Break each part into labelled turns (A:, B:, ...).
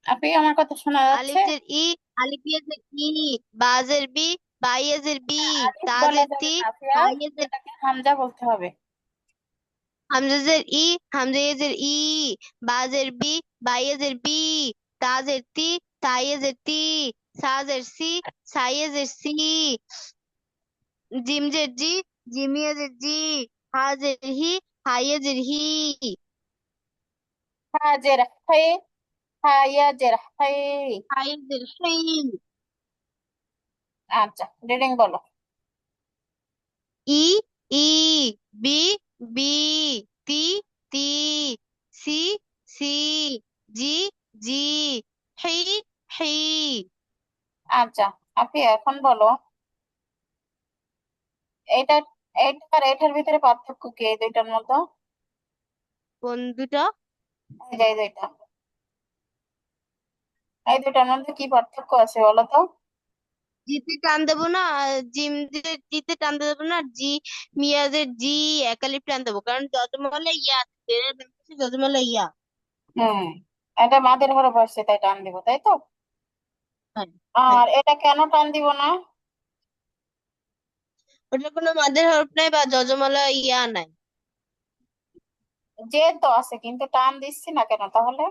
A: আপনি আমার কথা শোনা যাচ্ছে?
B: আলিফের ই, আলিফিয়াজের ই, বাজের বি, বাইয়াজের বি,
A: আলিফ বলা
B: তাজের
A: যাবে
B: তি,
A: না আফিয়া,
B: তাইয়াজের
A: এটাকে হামজা বলতে হবে।
B: হামজাজের ই, হামজাজের ই, বাজের বি, বাইয়াজের বি, তাজের তি, তাইয়াজের তি, সাজের সি, সাইয়াজের সি, জিমজের জি, জিমিয়াজের জি, হাজের হি, হাইয়াজের হি,
A: হাজের হে, হায়াজের হে।
B: হাইয়াজের হি।
A: আচ্ছা, রিডিং বলো।
B: ই, ই, বি, বি, তি, তি, সি, সি, জি, জি, হি, হি।
A: আচ্ছা, আপনি এখন বলো, এটা এটা আর এটার ভিতরে পার্থক্য কি এই দুইটার মধ্যে?
B: কোন দুটো?
A: এই যে এই দুইটা, এই দুইটার মধ্যে কি পার্থক্য আছে বলো তো?
B: জিতে টান দেবো না, জিম দিয়ে জিতে টান দেবো না, জি মিয়াজের জি একালিপ টান দেবো, কারণ যজমলে ইয়া আছে, যজমলে ইয়া।
A: হুম, এটা মাদের ঘরে বসছে তাই টান দিব, তাই তো?
B: হ্যাঁ, হ্যাঁ।
A: আর এটা কেন টান দিব না?
B: ওটার কোনো মাদের হরফ নাই বা যজমলা ইয়া নাই।
A: যে তো আছে কিন্তু টান দিচ্ছি না কেন তাহলে?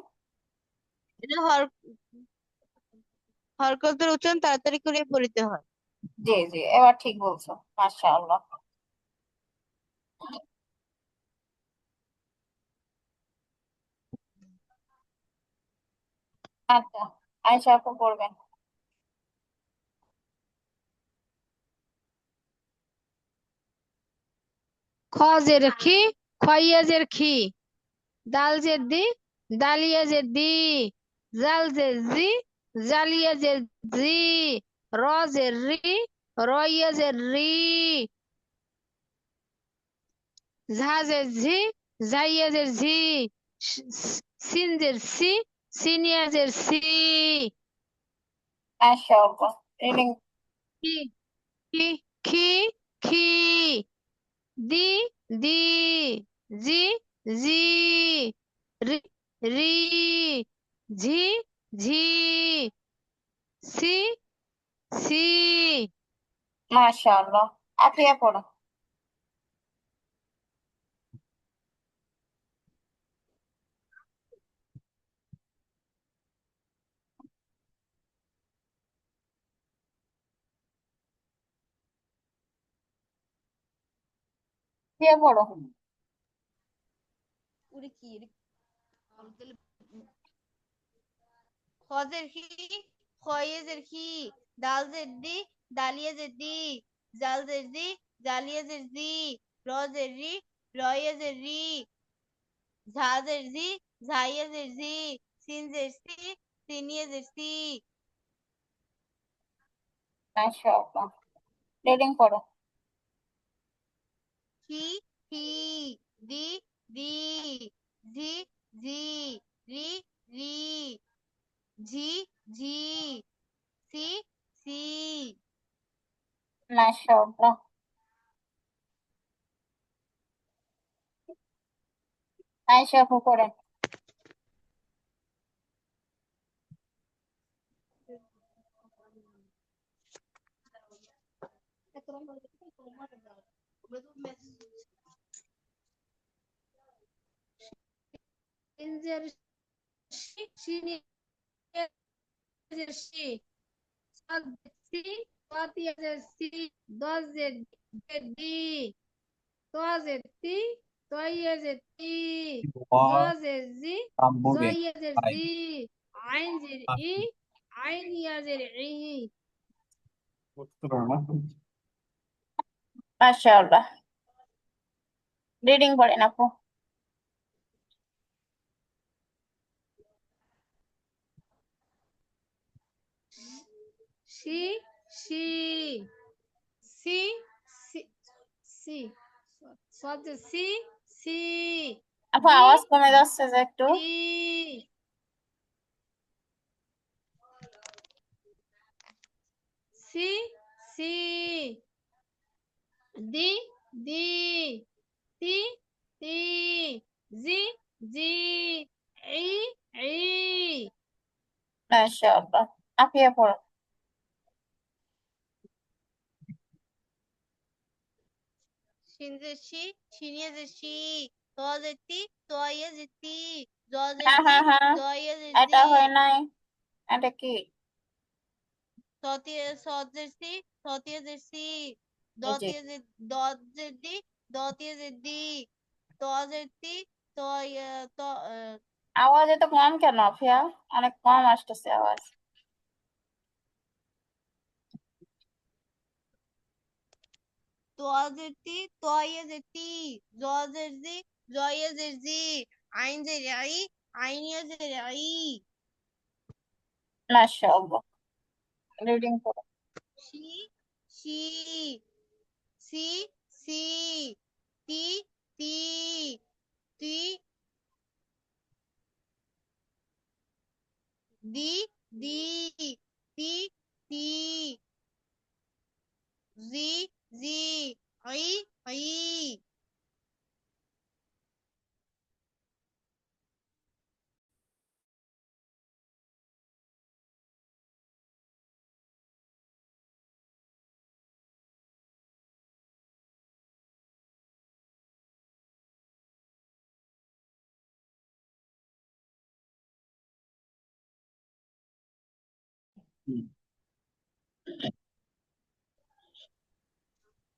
B: এটা হরকতের উচ্চারণ তাড়াতাড়ি করে পড়িতে হয়।
A: জি জি, এবার ঠিক বলছো, মাশাআল্লাহ। আচ্ছা, আয়েশা আপু পড়বেন।
C: খ জের খি, খইয়া জের খি, দাল জের দি, দালিয়া জের দি, জাল জের জি, জালিয়া জের জি, র জের রি, রইয়া জের রি, ঝা জের ঝি, ঝাইয়া জের ঝি, সিন জের সি, সিনিয়া জের সি।
A: মাশাআল্লাহ, রিডিং।
C: খি, খি, খি, খি, দি, দি, জি, জি, রি, রি, ঝি, ঝি, সি, সি।
A: মাশাআল্লাহ, আফিয়া পড়ো। আফিয়া পড়ো।
B: ওরে কি রে? খজের হি, খয়েজের হি, দালজের দি, দালিয়াজের দি, জালজের দি, জালিয়াজের জি, রজের রি, রয়েজের রি, ঝাজের ঝি, ঝাইয়াজের ঝি, সিনজের সি, সিনিয়াজের সি।
A: মাশাআল্লাহ, রিডিং পড়ো।
B: হি, হি, দি, দি, ঝি, ঝি, রি, রি, ঝি, ঝি, সি, সি।
A: মাশাআল্লাহ, আয়েশা আপু পড়েন।
C: সিনজের সি, সিনিয়া জের সি, সাদ জের সি, তাতিয়া জের সি, দজ জের ডি, ত জের তি, তইয়া জের তি, জ জের জি, জইয়া জের জি, আইন জের ই, আইন ইয়া জের ই।
A: মাশাআল্লাহ, রিডিং পড়েন আপু।
C: সি, সি, সি, সি, সি, সদ জের সি, সি,
A: আপু
C: দি,
A: আওয়াজ কমে যাচ্ছে যে একটু।
C: দি, সি, সি, দি, দি, তি, তি, জি, জি, ই, ই,
A: মাশাআল্লাহ। আপিয়া পড়ো।
B: সিনজের শি, সিনিয়াজের শি, তজের তি, তয়েজের তি, জজের
A: হ্যাঁ
B: জি,
A: হ্যাঁ হ্যাঁ,
B: জয়েজের
A: এটা
B: জি,
A: হয় নাই। এটা কি?
B: সজের সি, সতিয়াজের সি,
A: জি।
B: দজের দি, দতিয়াজের দি, তজের তি, তয় ত
A: আওয়াজ এত কম কেন আফিয়া? অনেক কম আসতেছে আওয়াজ।
B: তজের তি, তয়েজের তি, জজের জি, জয়েজের জি, আইনজের আই, আইনিয়াজের আই,
A: মাশাআল্লাহ। রিডিং করো।
B: শি, শি, সি, সি, তি, তি, তি, দি, দি, তি, তি, জি, জি, আই, আই,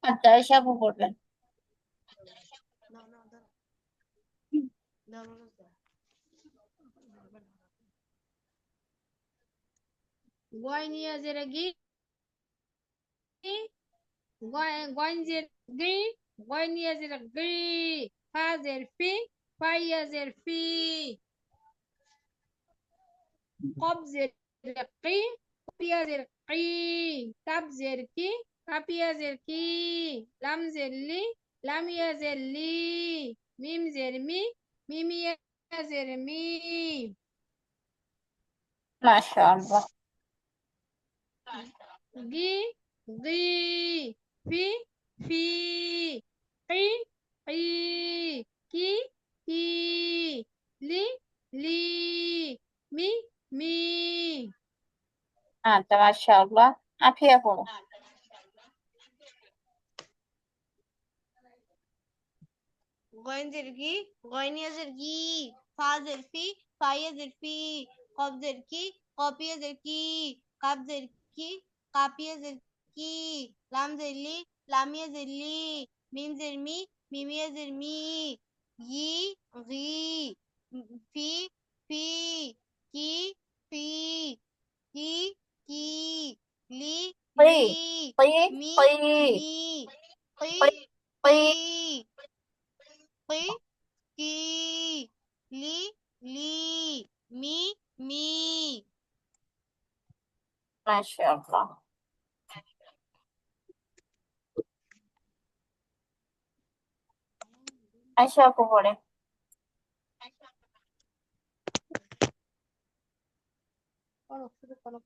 A: আচ্ছা, এসবও করবেন।
B: না না দাঁড়া দাঁড়া
C: গয়নিয়াজের গি, গঞ্জের গি, গয়নিয়াজের গি, ফাজের ফি, ফাইয়াজের ফি, কবজের কি, পিয়াজের কি, কাবজের কি, কাপিয়াজের কি, লামজের লি, লামিয়াজের লি, মিমজের মি, মিমিয়াজের মি,
A: মাশাআল্লাহ।
C: গি, গি, ফি, ফি, কি, কি, কি, কি, লি, লি, মি, মি।
A: আচ্ছা, মাশাআল্লাহ। আফিয়া পড়ো।
B: গয়েন্দের গি, গয়নিয়াজের গি, ফাজের ফি, ফাইয়াজের ফি, কবজের কি, কপিয়াজের কি, কাবজের কি, কাপিয়াজের কি, লামজের লি, লামিয়াজের লি, মিমজের মি, মিমিয়াজের মি, গি, গি, ফি, ফি, কি, ফি, কি, কি, লি,
A: কি?
B: লি,
A: কি?
B: মি,
A: কি?
B: মি, কি,
A: কি?
B: কি,
A: কি?
B: কি, কি, লি, লি, মি, মি।
A: মাশাআল্লাহ। আয়শা আপু পড়ে।
C: করো, শুরু করো।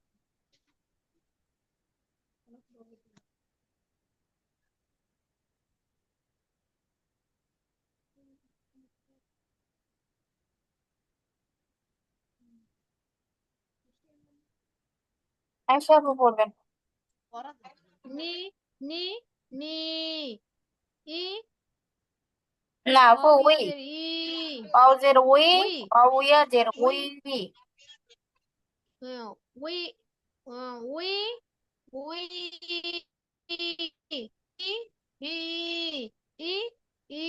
A: আয়শা আপু পড়বেন।
C: নি, নি, নি, ই,
A: না আপু, উই।
C: ওয়াউয়াজের ই,
A: ওয়াউজের উই,
C: উই,
A: ওয়াউয়াজের
C: উই,
A: উই।
C: উই, উই, উই, ই, ই, ই, ই,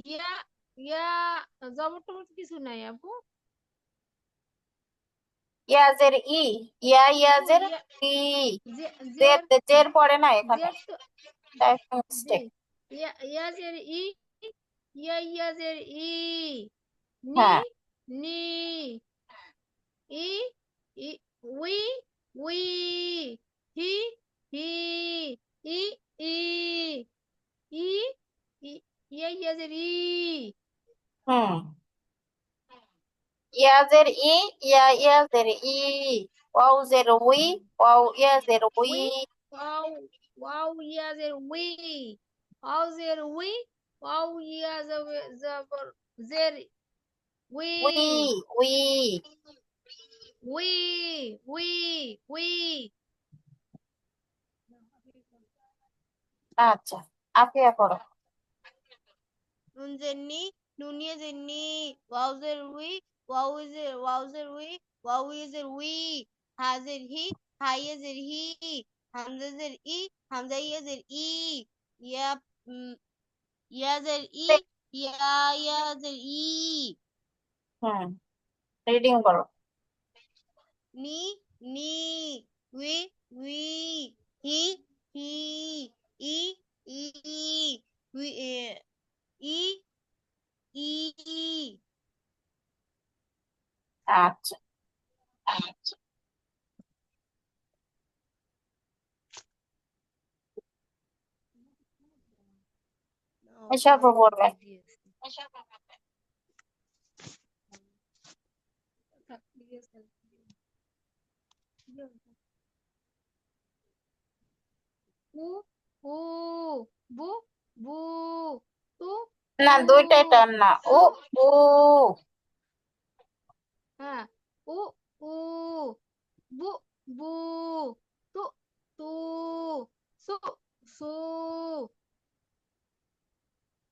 C: ইয়া, ইয়া, জবর টবর কিছু নাই আপু।
A: ইয়াজের ই, ইয়া
C: আপু
A: ইয়াজের
C: ইয়া,
A: ই। জের
C: জের,
A: জের পড়ে না এখানে।
C: জের তো, জি,
A: মিস্টেক।
C: ইয়াজের ই, ইয়াজের ই, নি,
A: হ্যাঁ।
C: নি, ই, ই, উই, উই, হি, হি, ই, ই, ই, ই, ইয়াজের ই,
A: হুম। ইয়াজের ই, ইয়া ইয়াজের ই। ওয়াউজের উই, ওয়াউ ইয়াজের উই।
C: উই, ওয়াও, ওয়াও ইয়াজের উই, ওয়াউজের উই, ওয়াও ইয়াজের জবর, জের উই,
A: উই, উই।
C: উই।
A: আচ্ছা, আফিয়া পড়ো।
B: নুন জের নি, নুন ইয়েজের নি, ওয়াও জের উই, ওয়াও জের উই, ওয়াও ইয়েজের উই, হা জের হি, হা ইয়েজের হি, হামজা জের ই, হামজা ইয়েজের ই, ইয়া ইয়া জের ই, ইয়া জের ই,
A: হুম, রিডিং করো।
B: নি নি, উই উই, হি হি, ই ই, উই ই ই।
A: আচ্ছা, এসব পড়বে।
C: উ উ বু বু তু
A: না,
C: তু।
A: দুইটাই টান না। ও ও
C: হ্যাঁ, উ উ বু বু তু তু সু সু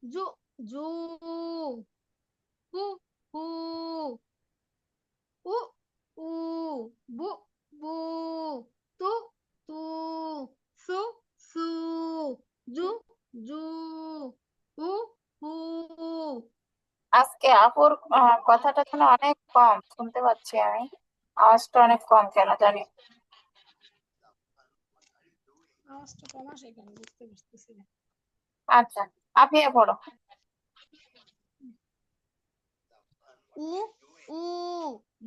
C: জু জু হু হু উ উ বু বু তু তু সু সু জু জু হু হু।
A: আজকে আপুর কথাটা যেন অনেক কম শুনতে পাচ্ছি আমি। আওয়াজটা অনেক কম কেন জানি।
C: আওয়াজটা কম আসে কেন বুঝতে পারতেছি না।
A: আচ্ছা, আফিয়া পড়ো।
B: উ উ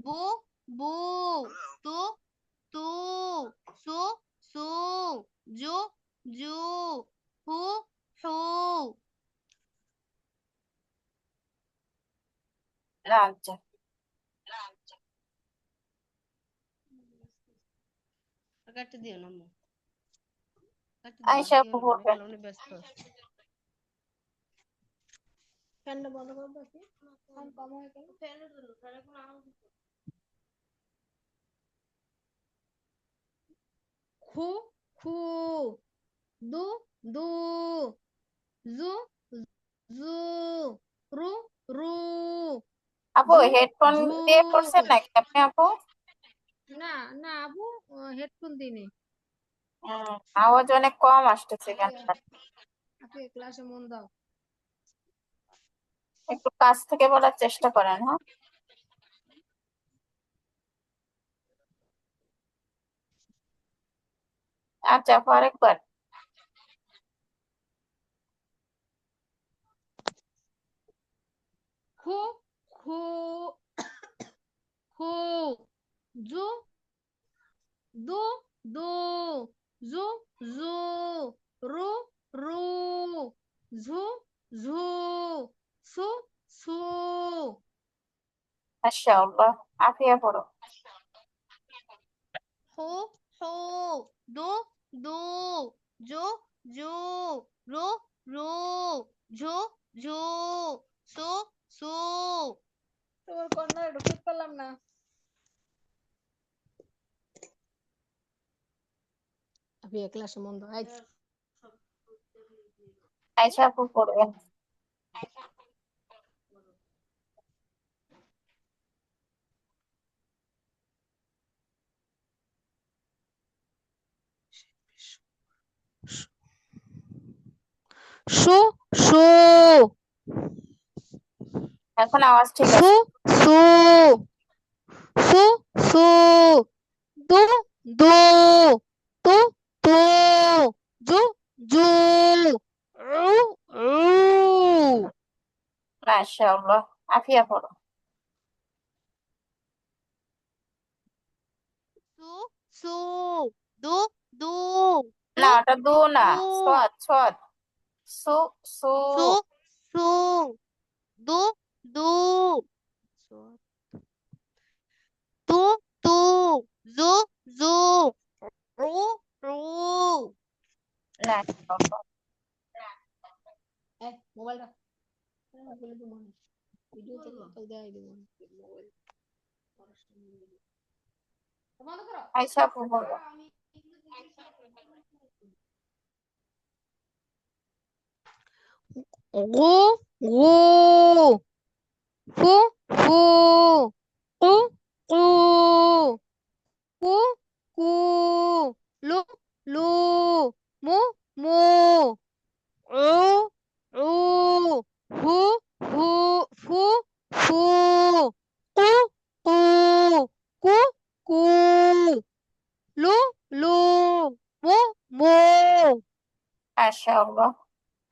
B: বু বু তু তু সু সু জু জু হু হু।
A: আচ্ছা,
B: কাটতে দিও না আম্মু, কাটতে দিও না,
A: আয়েশা
B: কি
A: আপু
B: হবে না,
A: পড়বে।
C: ফ্যানটা বন্ধ করে দাও কি? ফ্যান কম হয়ে গেল। খু খু দু দু জু জু রু রু
A: আপু
C: ঝু
A: হেডফোন
C: ঝু।
A: দিয়ে পড়ছেন নাকি আপনি আপু?
C: না না আপু, হেডফোন দিনে।
A: আওয়াজ অনেক কম আসতেছে কেন
C: আপনি
A: জানি।
C: আপনি ক্লাসে মন দাও।
A: একটু কাছ থেকে বলার চেষ্টা করেন, হ্যাঁ। আচ্ছা আপু, আরেকবার।
C: খু খু খু জু দু দু জু জু রু রু ঝু ঝু সু সু।
A: মাশাআল্লাহ, আফিয়া পড়ো।
B: হু হু দু দু জু জু রু রু ঝু ঝু সু সু।
C: তোমার কর্নারে ঢুকতে পারলাম না। আপনি ক্লাসে মন দাও।
A: আয়েশা আপু পড়বেন।
C: সু সু
A: এখন আওয়াজ ঠিক
C: সু
A: আছে।
C: সু সু সু দু দু তু তু জু জু রু রু।
A: মাশাআল্লাহ, আফিয়া পড়ো।
B: সু সু দু দু
A: না,
B: তু
A: ওটা দু না,
B: তু
A: সদ সদ। সু সু।
B: সু সু দু দু তু তু জু জু রু রু।
A: মাশাআল্লাহ।
C: মোবাইলটা বলে দেবো, ভিডিও থেকে দেখাই দেবো মোবাইল।
A: আয়েশা আপু বলো।
B: গু গু ফু ফু কু কু কু কু লু লু মু মু উ উ হু হু ফু ফু কু কু কু কু লু লু মু মু
A: মাশাআল্লাহ।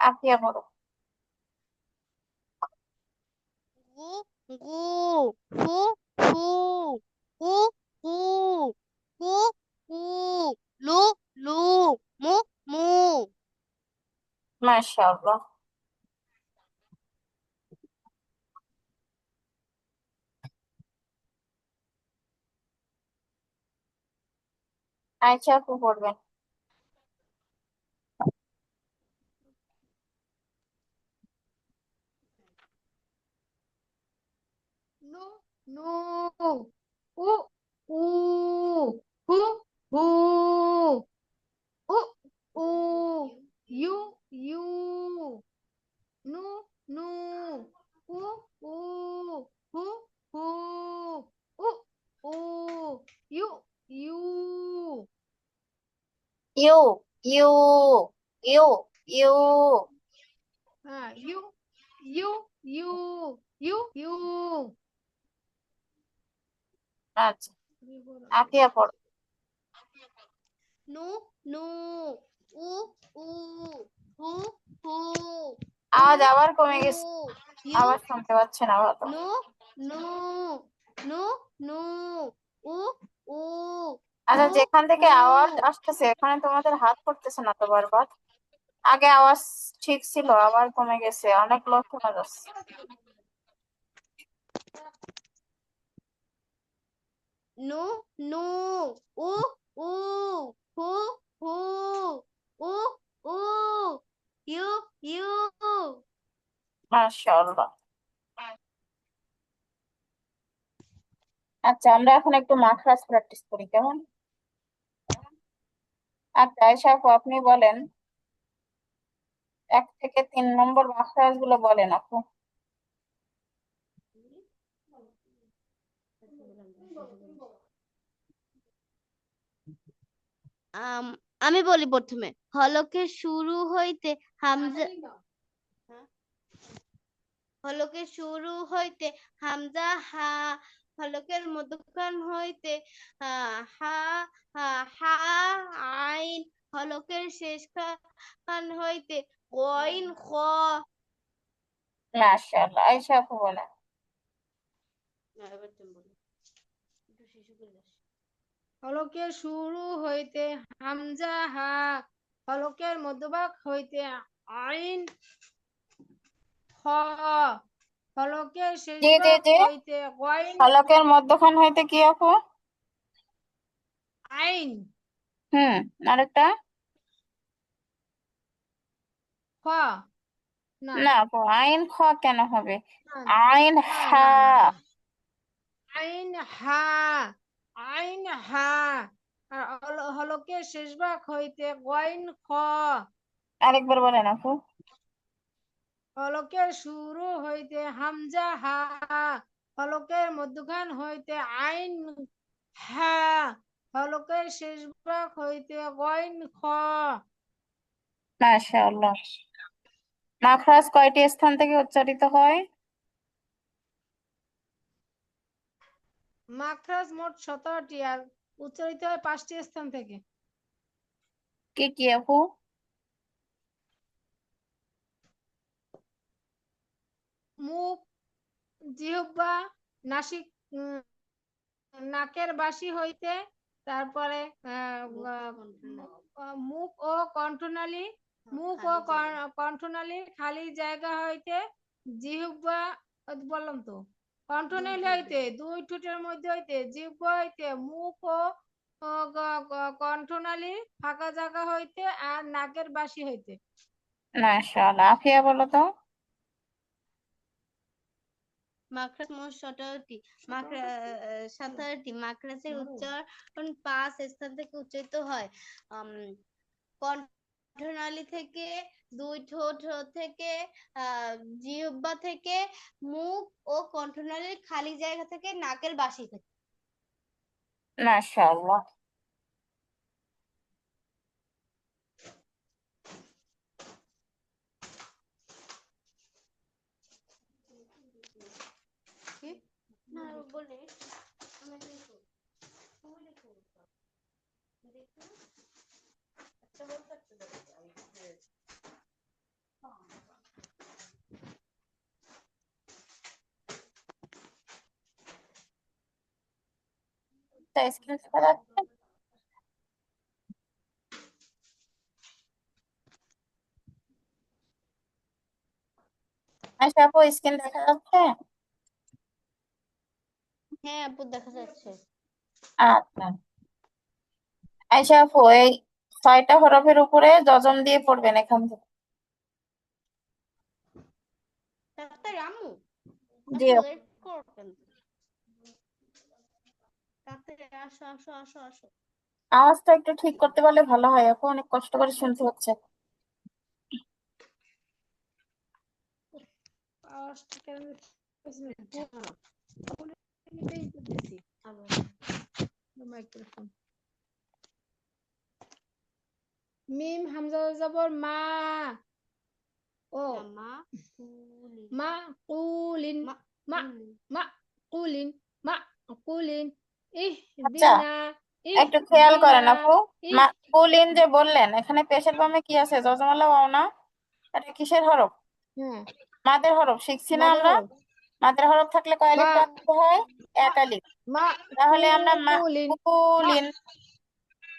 A: আফিয়া বলো।
B: গু গু ফু ফু কু কু কু কু লু লু মু মু
A: মাশাআল্লাহ। আয়েশা আপু পড়বেন।
C: নো নো উ উ হু হু উ উ ইউ ইউ নু নু উ উ হু হু উ উ ইউ ইউ
A: ইউ ইউ ইউ ইউ।
C: হ্যাঁ ইউ ইউ ইউ ইউ ইউ
A: আচ্ছা, আফিয়া পড়ো।
B: নু নু উ উ হু হু উ
A: আওয়াজ আবার
B: উ
A: কমে গেছে,
B: ইউ
A: আবার শুনতে পাচ্ছে না ভালো।
B: নু নু নু নু উ উ
A: আচ্ছা,
B: হু
A: যেখান থেকে
B: হু
A: আওয়াজ আসতেছে এখানে তোমাদের হাত পড়তেছে না তো বারবার? আগে আওয়াজ ঠিক ছিল, আবার কমে গেছে, অনেক লোক শোনা যাচ্ছে।
B: নু নু উ উ হু হু উ উ ইউ ইউ
A: মাশাআল্লাহ। আচ্ছা, আমরা এখন একটু মাখরাজ প্র্যাকটিস করি, কেমন? আচ্ছা আয়েশা আপু, আপনি বলেন 1 থেকে 3 নম্বর মাখরাজ গুলো বলেন আপু।
B: আম, আমি বলি প্রথমে হলকের শুরু হইতে হামজা হলকের শুরু হইতে হামজা হা হলকের মধ্যখান হইতে হা হা আইন হলকের শেষ খান হইতে গইন খ
A: মাশাআল্লাহ। আয়েশা আপু বলেন।
B: এবার তুমি বলো একটু শিশু করে দাও।
C: হলকের শুরু হইতে হামজা হা হলকের মধ্যভাগ হইতে আইন খ হলকের শেষ
A: জি জি
C: ভাগ
A: জি।
C: হইতে গইন
A: হলকের মধ্যখান হইতে কি আপু?
C: আইন
A: হুম, আরেকটা?
C: খ না
A: না আপু, আইন খ কেন হবে?
C: না
A: আইন
C: না
A: হা।
C: না না না আইন হা আইন হা আর হলকের শেষ ভাগ হইতে গইন খ
A: আরেকবার বলেন আপু।
C: হলকের শুরু হইতে হামজা হা হলকের মধ্যখান হইতে আইন হা হলকের শেষ ভাগ হইতে গইন খ
A: মাশাআল্লাহ। মাখরাজ কয়টি স্থান থেকে উচ্চারিত হয়?
C: মাখরাজ মোট 17টি আর উচ্চারিত হয় 5টি স্থান থেকে।
A: কি কি আপু?
C: মুখ, জিহ্বা, নাসিক, নাকের বাসি হইতে, তারপরে মুখ ও কণ্ঠনালী, মুখ ও কণ্ঠনালীর খালি জায়গা হইতে, জিহ্বা বললাম তো, কণ্ঠনালী হইতে 2 ঠোঁটের মধ্যে হইতে, জিহ্বা হইতে, মুখ ও কণ্ঠনালীর ফাঁকা জায়গা হইতে, আর নাকের বাসি হইতে।
A: মাশাআল্লাহ। আফিয়া বলো তো।
B: মাখরাজ মোট 17টি। মাখরাজের উচ্চারণ 5 স্থান থেকে উচ্চারিত হয়। কণ্ঠনালী থেকে, 2 ঠোঁট থেকে, জিহ্বা থেকে, মুখ ও কণ্ঠনালীর খালি জায়গা থেকে, নাকের বাসি থেকে।
A: মাশাআল্লাহ।
B: কি? না বলে আমি লিখো। তুমি লিখো। দেখো একটা বলতে একটা দেখো।
A: স্ক্রিন দেখা যাচ্ছে? আচ্ছা আপু, স্ক্রিন দেখা যাচ্ছে?
B: হ্যাঁ আপু দেখা যাচ্ছে।
A: আচ্ছা। আচ্ছা আপু, এই 6টা হরফের উপরে যজম দিয়ে পড়বেন এখান থেকে।
B: ডাক্তার আম্মু
A: জি
B: এত
A: আপু।
B: লেট করবেন? তাড়াতাড়ি আসো আসো আসো আসো।
A: আওয়াজটা একটু ঠিক করতে পারলে ভালো হয় আপু, অনেক কষ্ট করে শুনতে হচ্ছে।
C: আওয়াজটা কেন এটাই তো দিছি মাইক্রোফোন। মিম হামজা জবর মা, ও
B: মা কুলি
C: মা কুলিন,
B: মা
C: মা
B: কুলি।
C: মা কুলিন, মা কুলিন,
A: আচ্ছা,
C: ইহদিনা
A: একটু খেয়াল
C: ইহদিনা
A: করেন আপু।
C: ইহ
A: কুলিন যে বললেন, এখানে পেশের বামে কি আছে? যজমালা ওয়াও না? এটা কিসের হরফ?
C: হ্যাঁ
A: মাদের হরফ, শিখছি না
C: মাদের
A: আমরা?
C: হরফ।
A: মাদের হরফ থাকলে কয় আলিফ
C: মা
A: টানতে হয়? এক আলিফ।
C: মা
A: তাহলে আমরা
C: কুলিন, মা
A: কুলিন।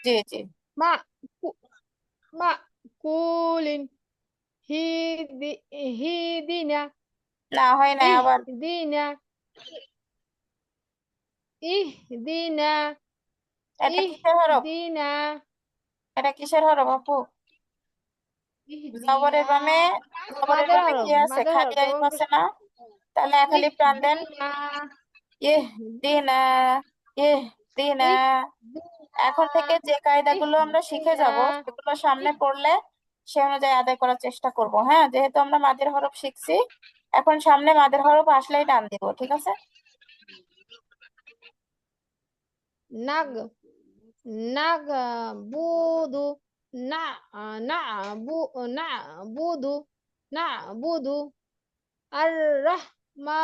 A: জি জি।
C: মা কু- মা কুলিন, হিদি হিদিনা
A: না হয় না, আবার।
C: ইহদিনা ইহদিনা
A: এটা কিসের হরফ?
C: ইহদিনা
A: এটা কিসের হরফ আপু? জবরের
C: ইহদিনা
A: বামে, জবরের
C: মাদের
A: বামে কি
C: হরফ,
A: আছে?
C: মাদের
A: খালি
C: হরফ
A: আলিফ
C: জবর
A: আছে না? তাহলে এক আলিফ টান দেন।
C: ইহদিনা
A: ইহদিনা, ইহদিনা। এখন থেকে যে কায়দাগুলো আমরা শিখে
C: ইহদিনা
A: যাব, সেগুলো সামনে পড়লে সে অনুযায়ী আদায় করার চেষ্টা করব। হ্যাঁ, যেহেতু আমরা মাদের হরফ শিখছি, এখন সামনে মাদের হরফ আসলেই টান দিব, ঠিক আছে?
C: নাগ নাগ বুদু না না বু না বুদু না বুদু আর রহমা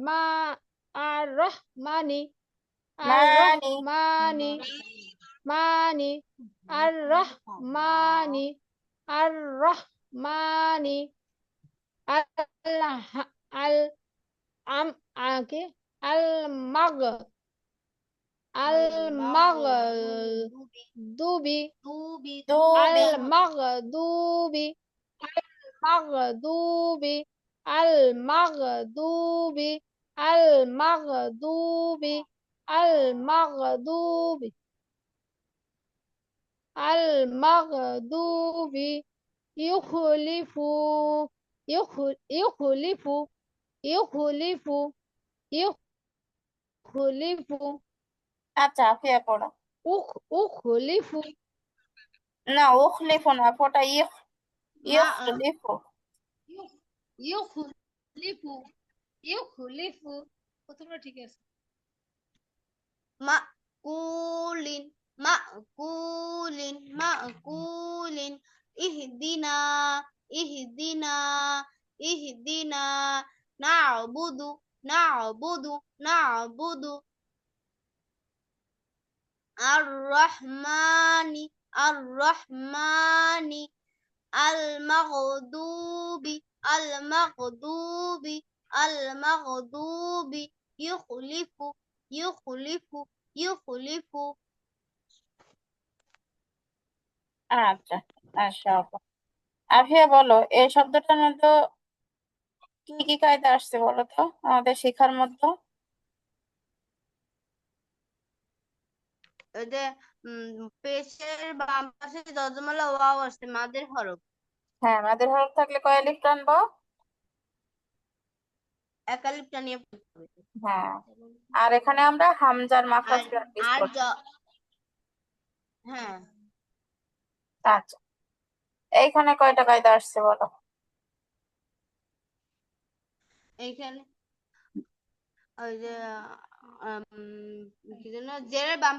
C: মা আর রহমানি আর
A: মানি।
C: রহমানি মানি আর রহমানি আর রহমানি আল্লাহ আল আম আকে আল মাগ আল মাগদুবি
B: দুবি
C: আল
A: দুবি।
C: মাগদুবি মাগদুবি আল মাগদুবি আল মাগদুবি আল মাগদুবি আল মাগদুবি ইউখলিফু ইউখলিফু ইউখলিফু ইউখলিফু
A: আচ্ছা, আফিয়া পড়ো।
C: উখলিফু
A: না, উখলিফু না, ফোটা
B: মা
A: ইখলিফু।
C: ইউখলিফু ইউখলিফু প্রথমটা ঠিক আছে।
B: মাকুলিন মাকুলিন ইহদিনা ইহদিনা ইহদিনা না'বুদু আর-রহমানি আর-রহমানি আল-মাগদুবি আল-মাগদুবি আল-মাগদুবি ইউখলিফু ইউখলিফু ইউখলিফু।
A: আচ্ছা, আচ্ছা আপু। আফিয়া বলো, এই শব্দটার মধ্যে কি কি কায়দা আসছে বলো তো আমাদের শেখার মধ্যে?
B: ওই যে পেশের বাম পাশে যজমালা ওয়াও আসছে মাদের হরফ।
A: হ্যাঁ, মাদের হরফ থাকলে কয় আলিফ টানবো?
B: একালিপটা নিয়ে পড়তে হবে।
A: হ্যাঁ, আর এখানে আমরা হামজার মাখরাজ
B: আর
A: প্র্যাকটিস
B: আর
A: করছি।
B: হ্যাঁ,
A: আচ্ছা, এইখানে কয়টা কায়দা আসছে বলো?
B: এইখানে ওই যে কি যেন জেরের বাম